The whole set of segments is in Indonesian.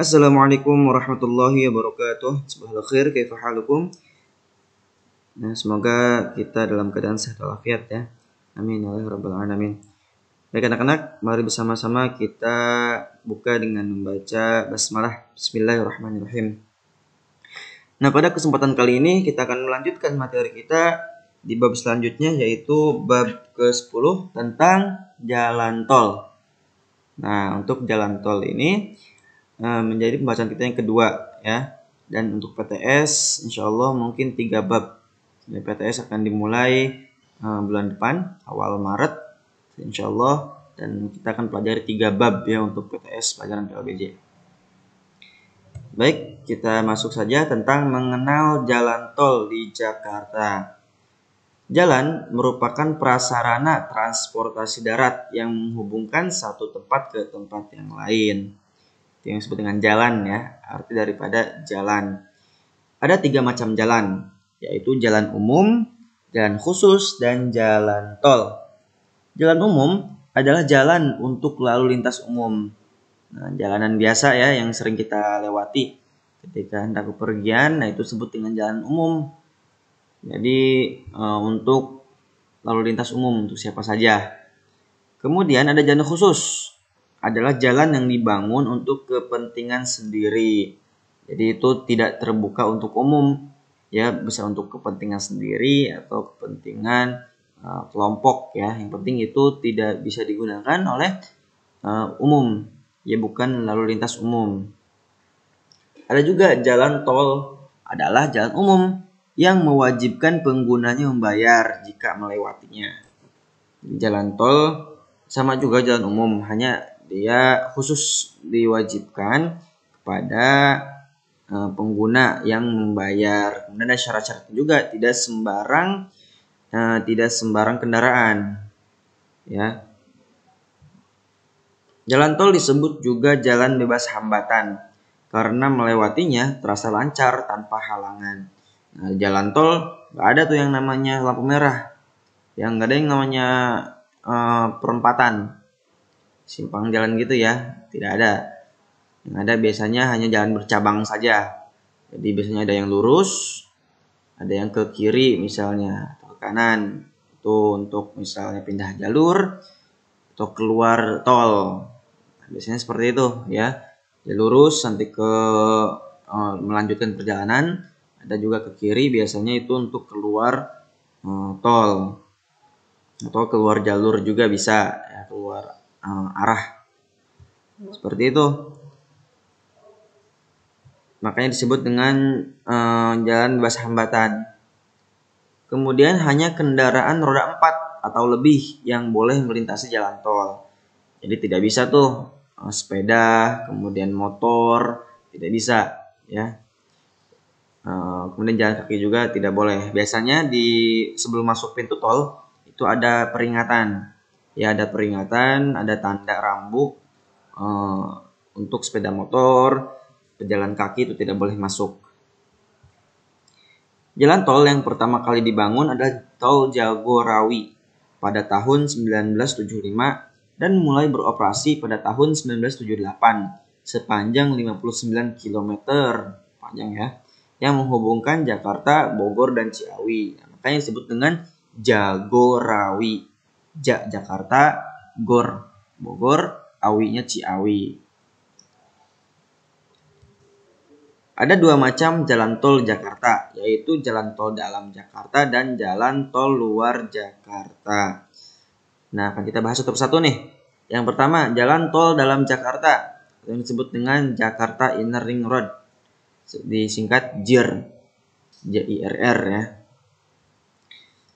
Assalamualaikum warahmatullahi wabarakatuh. Subhanallah khair, kaifa halukum? Nah, semoga kita dalam keadaan sehat walafiat ya. Amin ya rabbal alamin. Baik anak-anak, mari bersama-sama kita buka dengan membaca basmalah. Bismillahirrahmanirrahim. Nah, pada kesempatan kali ini kita akan melanjutkan materi kita di bab selanjutnya, yaitu bab ke-10 tentang jalan tol. Nah, untuk jalan tol ini menjadi pembahasan kita yang kedua ya, dan untuk PTS insya Allah mungkin 3 bab ya. PTS akan dimulai bulan depan awal Maret insya Allah, dan kita akan pelajari 3 bab ya untuk PTS pelajaran PLBJ. Baik, kita masuk saja tentang mengenal jalan tol di Jakarta. Jalan merupakan prasarana transportasi darat yang menghubungkan satu tempat ke tempat yang lain. Yang disebut dengan jalan ya, arti daripada jalan. Ada 3 macam jalan, yaitu jalan umum, jalan khusus, dan jalan tol. Jalan umum adalah jalan untuk lalu lintas umum. Nah, jalanan biasa ya yang sering kita lewati ketika hendak bepergian, nah itu disebut dengan jalan umum. Jadi untuk lalu lintas umum untuk siapa saja. Kemudian ada jalan khusus, adalah jalan yang dibangun untuk kepentingan sendiri. Jadi itu tidak terbuka untuk umum ya, bisa untuk kepentingan sendiri atau kepentingan kelompok ya. Yang penting itu tidak bisa digunakan oleh umum ya, bukan lalu lintas umum. Ada juga jalan tol, adalah jalan umum yang mewajibkan penggunanya membayar jika melewatinya. Jalan tol sama juga jalan umum, hanya dia khusus diwajibkan kepada pengguna yang membayar. Kemudian ada syarat-syarat juga, tidak sembarang kendaraan ya. Jalan tol disebut juga jalan bebas hambatan karena melewatinya terasa lancar tanpa halangan. Nah, jalan tol nggak ada tuh yang namanya lampu merah, yang nggak ada yang namanya perempatan, simpang jalan gitu ya, tidak ada. Yang ada biasanya hanya jalan bercabang saja. Jadi biasanya ada yang lurus, ada yang ke kiri misalnya, atau ke kanan. Itu untuk misalnya pindah jalur atau keluar tol. Nah, biasanya seperti itu ya. Dia lurus nanti ke melanjutkan perjalanan. Ada juga ke kiri, biasanya itu untuk keluar tol atau keluar jalur juga bisa ya, keluar arah seperti itu. Makanya disebut dengan jalan bebas hambatan. Kemudian hanya kendaraan roda 4 atau lebih yang boleh melintasi jalan tol. Jadi tidak bisa tuh sepeda, kemudian motor, tidak bisa ya. Kemudian jalan kaki juga tidak boleh. Biasanya sebelum masuk pintu tol itu ada peringatan. Ya, ada peringatan, ada tanda rambu untuk sepeda motor, pejalan kaki itu tidak boleh masuk. Jalan tol yang pertama kali dibangun adalah Tol Jagorawi pada tahun 1975 dan mulai beroperasi pada tahun 1978 sepanjang 59 km panjang ya, yang menghubungkan Jakarta, Bogor, dan Ciawi. Nah, makanya disebut dengan Jagorawi. Jakarta, Gor Bogor, Awinya Ciawi. Ada 2 macam jalan tol Jakarta, yaitu jalan tol dalam Jakarta dan jalan tol luar Jakarta. Nah, akan kita bahas satu persatu nih. Yang pertama, jalan tol dalam Jakarta, yang disebut dengan Jakarta Inner Ring Road, disingkat JIR, JIRR ya.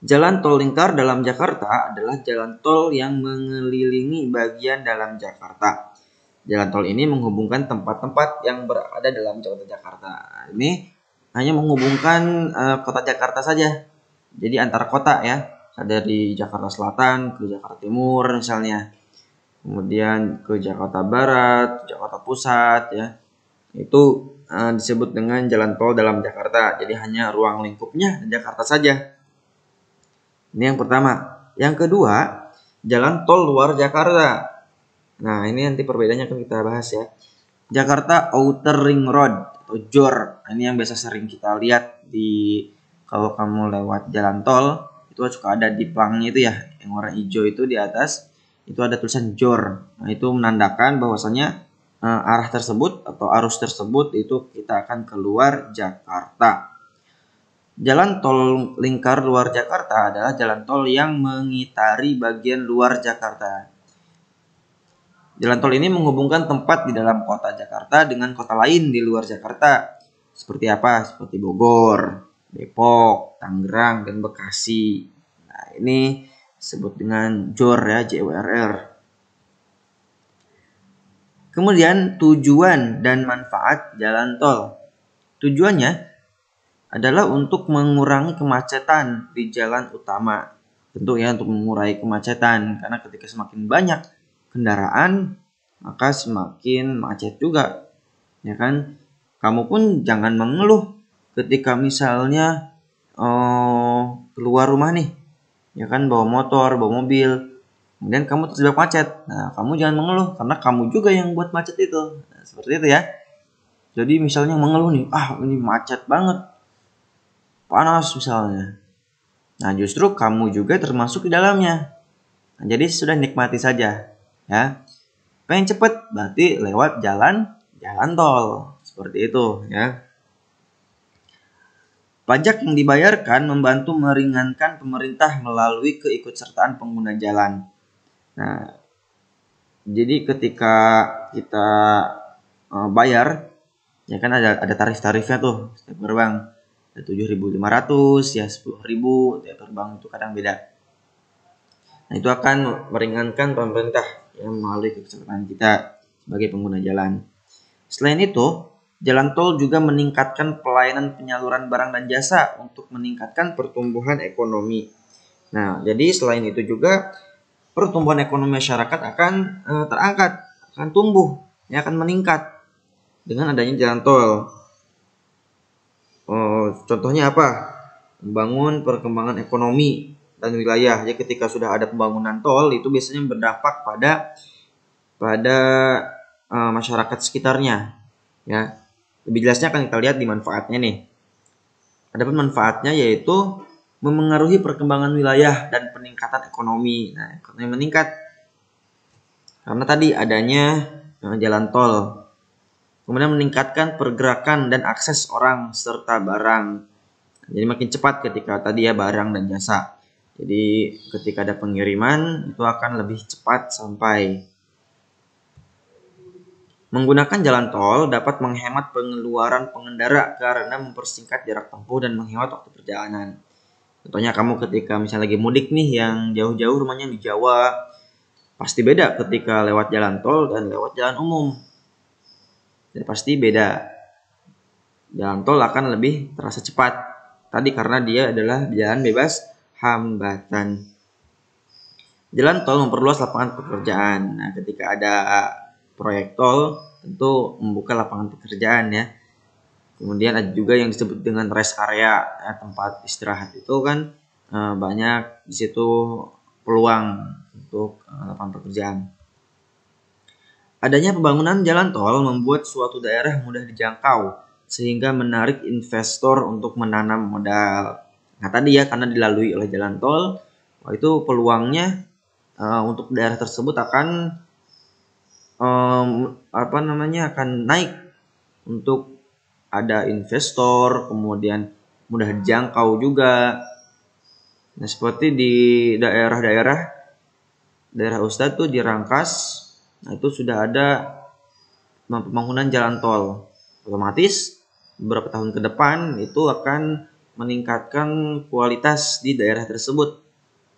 Jalan tol lingkar dalam Jakarta adalah jalan tol yang mengelilingi bagian dalam Jakarta. Jalan tol ini menghubungkan tempat-tempat yang berada dalam kota Jakarta. Ini hanya menghubungkan kota Jakarta saja. Jadi antar kota ya. Dari Jakarta Selatan ke Jakarta Timur misalnya. Kemudian ke Jakarta Barat, Jakarta Pusat ya. Itu disebut dengan jalan tol dalam Jakarta. Jadi hanya ruang lingkupnya Jakarta saja. Ini yang pertama. Yang kedua, jalan tol luar Jakarta. Nah, ini nanti perbedaannya akan kita bahas ya. Jakarta Outer Ring Road atau JOR. Ini yang biasa sering kita lihat di kalau kamu lewat jalan tol, itu suka ada di pelangnya itu ya, yang warna hijau itu di atas, itu ada tulisan JOR. Nah, itu menandakan bahwasanya arah tersebut atau arus tersebut itu kita akan keluar Jakarta. Jalan tol lingkar luar Jakarta adalah jalan tol yang mengitari bagian luar Jakarta. Jalan tol ini menghubungkan tempat di dalam kota Jakarta dengan kota lain di luar Jakarta. Seperti apa? Seperti Bogor, Depok, Tangerang, dan Bekasi. Nah, ini disebut dengan JOR ya, JORR. Kemudian tujuan dan manfaat jalan tol. Tujuannya adalah untuk mengurangi kemacetan di jalan utama. Tentu ya untuk mengurangi kemacetan, karena ketika semakin banyak kendaraan maka semakin macet juga, ya kan? Kamu pun jangan mengeluh ketika misalnya keluar rumah nih, ya kan, bawa motor, bawa mobil, kemudian kamu terjebak macet. Nah, kamu jangan mengeluh karena kamu juga yang buat macet itu. Nah, seperti itu ya. Jadi misalnya mengeluh nih, ini macet banget, panas misalnya. Nah, justru kamu juga termasuk di dalamnya. Nah, jadi sudah nikmati saja, ya. Pengen cepet berarti lewat jalan tol, seperti itu ya. Pajak yang dibayarkan membantu meringankan pemerintah melalui keikutsertaan pengguna jalan. Nah, jadi ketika kita bayar, ya kan ada tarif-tarifnya tuh setiap gerbang. Ada 7.500 ya, 10.000 tiap gerbang, itu kadang beda. Nah, itu akan meringankan pemerintah yang melalui keikutsertaan kita sebagai pengguna jalan. Selain itu, jalan tol juga meningkatkan pelayanan penyaluran barang dan jasa untuk meningkatkan pertumbuhan ekonomi. Nah, jadi selain itu juga pertumbuhan ekonomi masyarakat akan terangkat, akan tumbuh, ya, akan meningkat dengan adanya jalan tol. Contohnya apa? Membangun perkembangan ekonomi dan wilayah. Ya, ketika sudah ada pembangunan tol itu biasanya berdampak pada masyarakat sekitarnya, ya. Lebih jelasnya akan kita lihat di manfaatnya nih. Adapun manfaatnya yaitu memengaruhi perkembangan wilayah dan peningkatan ekonomi. Nah, ekonomi meningkat karena tadi adanya jalan tol. Kemudian meningkatkan pergerakan dan akses orang serta barang. Jadi makin cepat ketika tadi ya barang dan jasa. Jadi ketika ada pengiriman itu akan lebih cepat sampai. Menggunakan jalan tol dapat menghemat pengeluaran pengendara karena mempersingkat jarak tempuh dan menghemat waktu perjalanan. Contohnya kamu ketika misalnya lagi mudik nih yang jauh-jauh rumahnya di Jawa, pasti beda ketika lewat jalan tol dan lewat jalan umum. Jadi pasti beda. Jalan tol akan lebih terasa cepat. Tadi karena dia adalah jalan bebas hambatan. Jalan tol memperluas lapangan pekerjaan. Nah, ketika ada proyek tol tentu membuka lapangan pekerjaan ya. Kemudian ada juga yang disebut dengan rest area, ya, tempat istirahat itu kan banyak di situ peluang untuk lapangan pekerjaan. Adanya pembangunan jalan tol membuat suatu daerah mudah dijangkau sehingga menarik investor untuk menanam modal. Nah, tadi ya karena dilalui oleh jalan tol, itu peluangnya untuk daerah tersebut akan akan naik untuk ada investor, kemudian mudah dijangkau juga. Nah, seperti di daerah Ustadz tuh di Rangkas, nah itu sudah ada pembangunan jalan tol. Otomatis beberapa tahun ke depan itu akan meningkatkan kualitas di daerah tersebut,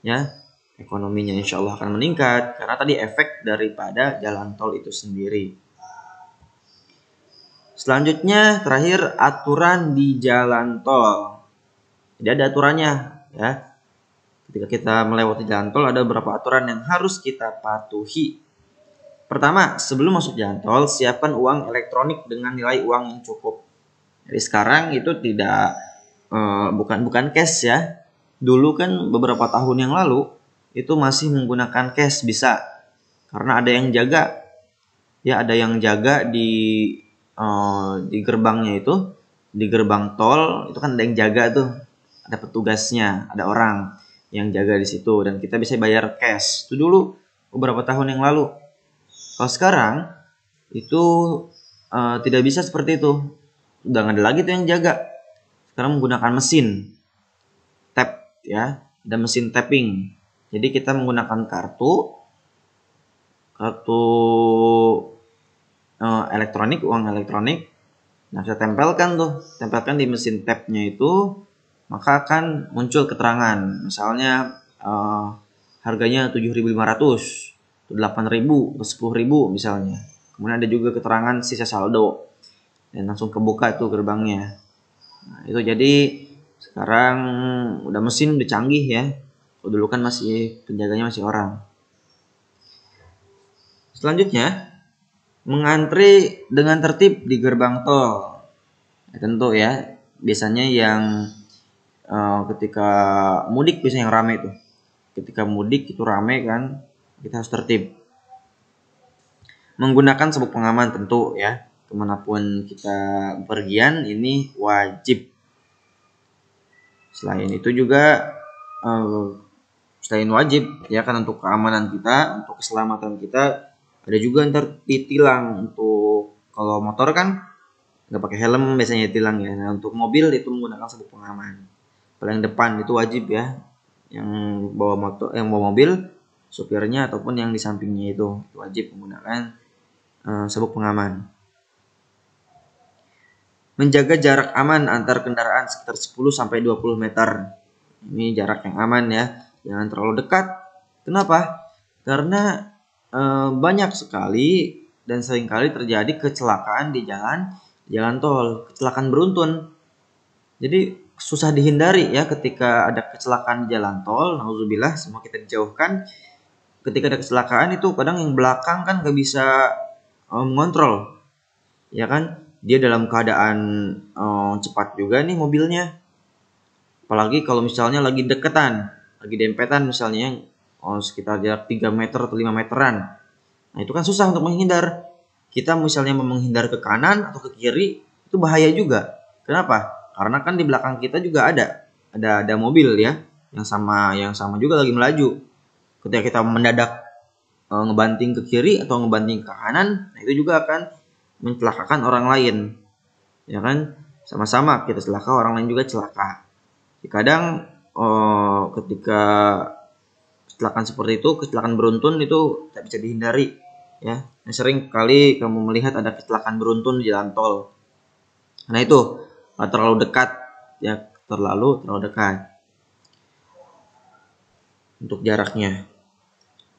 ya. Ekonominya insya Allah akan meningkat karena tadi efek daripada jalan tol itu sendiri. Selanjutnya terakhir aturan di jalan tol. Jadi ada aturannya, ya. Ketika kita melewati jalan tol ada beberapa aturan yang harus kita patuhi. Pertama, sebelum masuk jalan tol siapkan uang elektronik dengan nilai uang yang cukup. Jadi sekarang itu tidak bukan cash ya. Dulu kan beberapa tahun yang lalu itu masih menggunakan cash bisa, karena ada yang jaga, ya ada yang jaga di gerbangnya itu, di gerbang tol itu kan ada yang jaga tuh, ada petugasnya, ada orang yang jaga di situ, dan kita bisa bayar cash. Itu dulu beberapa tahun yang lalu. Kalau sekarang itu tidak bisa seperti itu, udah nggak ada lagi tuh yang jaga. Sekarang menggunakan mesin tap, ya, ada mesin tapping. Jadi kita menggunakan kartu elektronik, uang elektronik. Nah, saya tempelkan di mesin tap-nya itu, maka akan muncul keterangan. Misalnya harganya 7.500, 8.000, 10.000 misalnya. Kemudian ada juga keterangan sisa saldo, dan langsung kebuka itu gerbangnya. Nah, itu jadi sekarang udah mesin udah canggih ya. Dulu kan masih penjaganya masih orang. Selanjutnya, mengantri dengan tertib di gerbang tol. Ya, tentu ya, biasanya yang ketika mudik biasanya yang ramai itu. Ketika mudik itu ramai kan, kita harus tertib. Menggunakan sabuk pengaman tentu ya, kemanapun kita pergian ini wajib. Selain itu juga selain wajib ya kan, untuk keamanan kita, untuk keselamatan kita, ada juga ntar ditilang. Untuk kalau motor kan nggak pakai helm biasanya ditilang ya. Nah, untuk mobil itu menggunakan sabuk pengaman. Paling depan itu wajib ya, yang bawa motor, yang bawa mobil, supirnya ataupun yang di sampingnya itu wajib menggunakan sabuk pengaman. Menjaga jarak aman antar kendaraan sekitar 10-20 meter. Ini jarak yang aman ya, jangan terlalu dekat. Kenapa? Karena banyak sekali dan seringkali terjadi kecelakaan di jalan tol, kecelakaan beruntun. Jadi susah dihindari ya ketika ada kecelakaan di jalan tol. Nauzubillah, semua kita dijauhkan. Ketika ada kecelakaan itu kadang yang belakang kan gak bisa mengontrol, ya kan? Dia dalam keadaan cepat juga nih mobilnya. Apalagi kalau misalnya lagi deketan, lagi dempetan misalnya, sekitar jarak 3 meter atau 5 meteran. Nah, itu kan susah untuk menghindar. Kita misalnya mau menghindar ke kanan atau ke kiri, itu bahaya juga. Kenapa? Karena kan di belakang kita juga ada mobil ya, yang sama juga lagi melaju. Ketika kita mendadak ngebanting ke kiri atau ngebanting ke kanan, nah itu juga akan mencelakakan orang lain. Ya kan? Sama-sama kita celaka, orang lain juga celaka. Kadang ketika kecelakaan seperti itu, kecelakaan beruntun itu tak bisa dihindari ya. Nah, sering kali kamu melihat ada kecelakaan beruntun di jalan tol. Nah, itu terlalu dekat ya, terlalu dekat untuk jaraknya.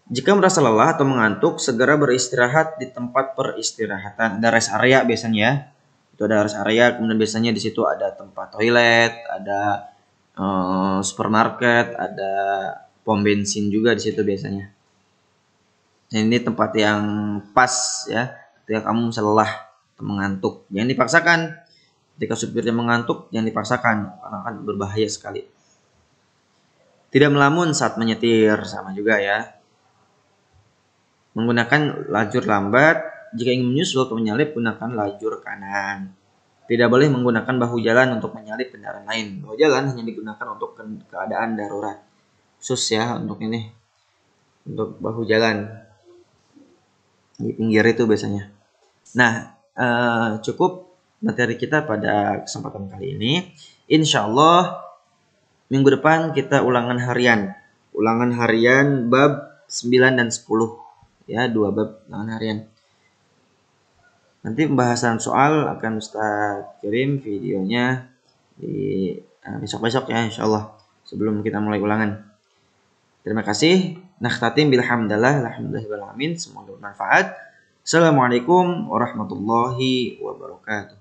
Jika merasa lelah atau mengantuk, segera beristirahat di tempat peristirahatan. Ada rest area biasanya ya. Itu ada rest area, kemudian biasanya di situ ada tempat toilet, ada supermarket, ada pom bensin juga di situ biasanya. Nah, ini tempat yang pas ya ketika kamu lelah atau mengantuk. Jangan dipaksakan. Jika supirnya mengantuk, jangan dipaksakan karena akan berbahaya sekali. Tidak melamun saat menyetir, sama juga ya. Menggunakan lajur lambat. Jika ingin menyusul atau menyalip, gunakan lajur kanan. Tidak boleh menggunakan bahu jalan untuk menyalip kendaraan lain. Bahu jalan hanya digunakan untuk keadaan darurat. Khusus ya untuk ini. Untuk bahu jalan. Di pinggir itu biasanya. Nah, cukup materi kita pada kesempatan kali ini. Insya Allah minggu depan kita ulangan harian. Ulangan harian bab 9 dan 10. Ya, 2 bab ulangan harian. Nanti pembahasan soal akan Ustaz kirim videonya di besok-besok ya insyaallah, sebelum kita mulai ulangan. Terima kasih. Nakhtatim bilhamdalillah, alhamdulillahirabbil alamin. Semoga bermanfaat. Assalamualaikum warahmatullahi wabarakatuh.